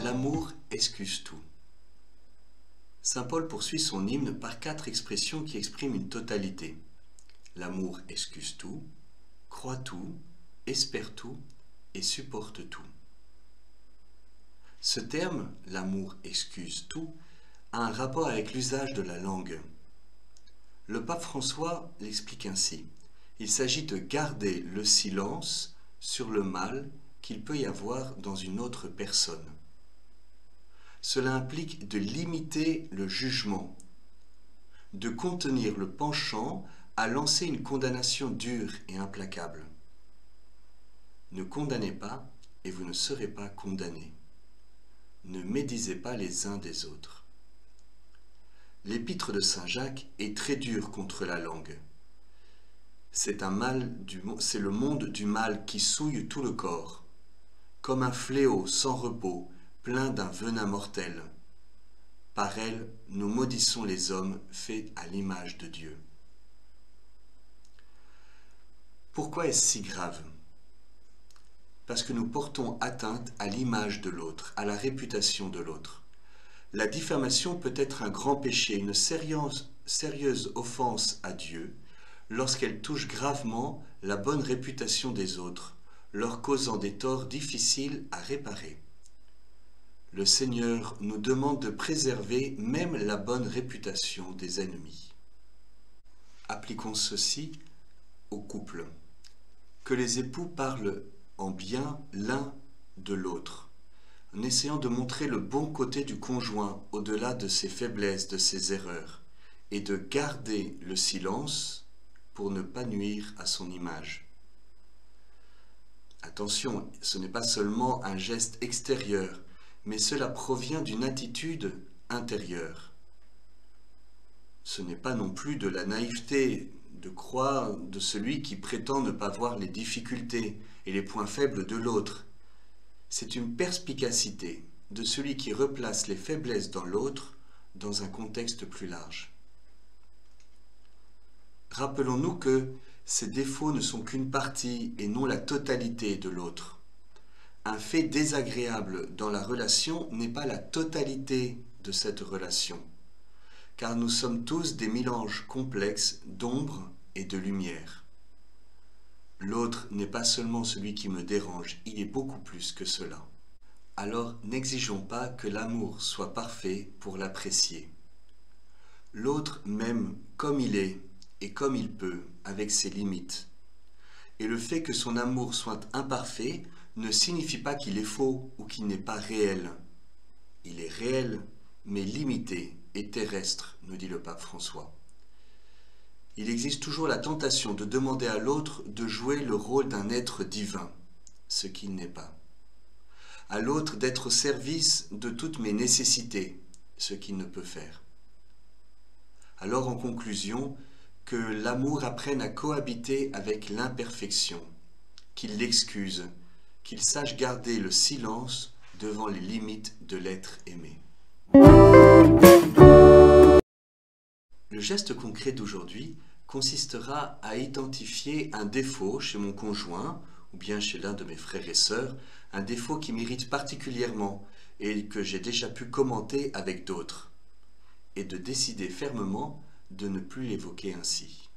L'amour excuse tout. Saint Paul poursuit son hymne par 4 expressions qui expriment une totalité. L'amour excuse tout, croit tout, espère tout et supporte tout. Ce terme, l'amour excuse tout, a un rapport avec l'usage de la langue. Le pape François l'explique ainsi. Il s'agit de garder le silence sur le mal qu'il peut y avoir dans une autre personne. Cela implique de limiter le jugement, de contenir le penchant à lancer une condamnation dure et implacable. Ne condamnez pas et vous ne serez pas condamnés. Ne médisez pas les uns des autres. L'épître de Saint Jacques est très dure contre la langue. C'est le monde du mal qui souille tout le corps, comme un fléau sans repos, plein d'un venin mortel. Par elle, nous maudissons les hommes faits à l'image de Dieu. Pourquoi est-ce si grave? Parce que nous portons atteinte à l'image de l'autre, à la réputation de l'autre. La diffamation peut être un grand péché, une sérieuse offense à Dieu, lorsqu'elle touche gravement la bonne réputation des autres, leur causant des torts difficiles à réparer. Le Seigneur nous demande de préserver même la bonne réputation des ennemis. Appliquons ceci au couple. Que les époux parlent en bien l'un de l'autre, en essayant de montrer le bon côté du conjoint au-delà de ses faiblesses, de ses erreurs, et de garder le silence pour ne pas nuire à son image. Attention, ce n'est pas seulement un geste extérieur, mais cela provient d'une attitude intérieure. Ce n'est pas non plus de la naïveté de croire de celui qui prétend ne pas voir les difficultés et les points faibles de l'autre. C'est une perspicacité de celui qui replace les faiblesses dans l'autre dans un contexte plus large. Rappelons-nous que ces défauts ne sont qu'une partie et non la totalité de l'autre. Un fait désagréable dans la relation n'est pas la totalité de cette relation, car nous sommes tous des mélanges complexes d'ombre et de lumière. L'autre n'est pas seulement celui qui me dérange, il est beaucoup plus que cela. Alors n'exigeons pas que l'amour soit parfait pour l'apprécier. L'autre m'aime comme il est et comme il peut, avec ses limites. Et le fait que son amour soit imparfait ne signifie pas qu'il est faux ou qu'il n'est pas réel. Il est réel, mais limité et terrestre, nous dit le pape François. Il existe toujours la tentation de demander à l'autre de jouer le rôle d'un être divin, ce qu'il n'est pas. À l'autre d'être au service de toutes mes nécessités, ce qu'il ne peut faire. Alors en conclusion, que l'amour apprenne à cohabiter avec l'imperfection, qu'il l'excuse, qu'il sache garder le silence devant les limites de l'être aimé. Le geste concret d'aujourd'hui consistera à identifier un défaut chez mon conjoint ou bien chez l'un de mes frères et sœurs, un défaut qui m'irrite particulièrement et que j'ai déjà pu commenter avec d'autres, et de décider fermement de ne plus l'évoquer ainsi.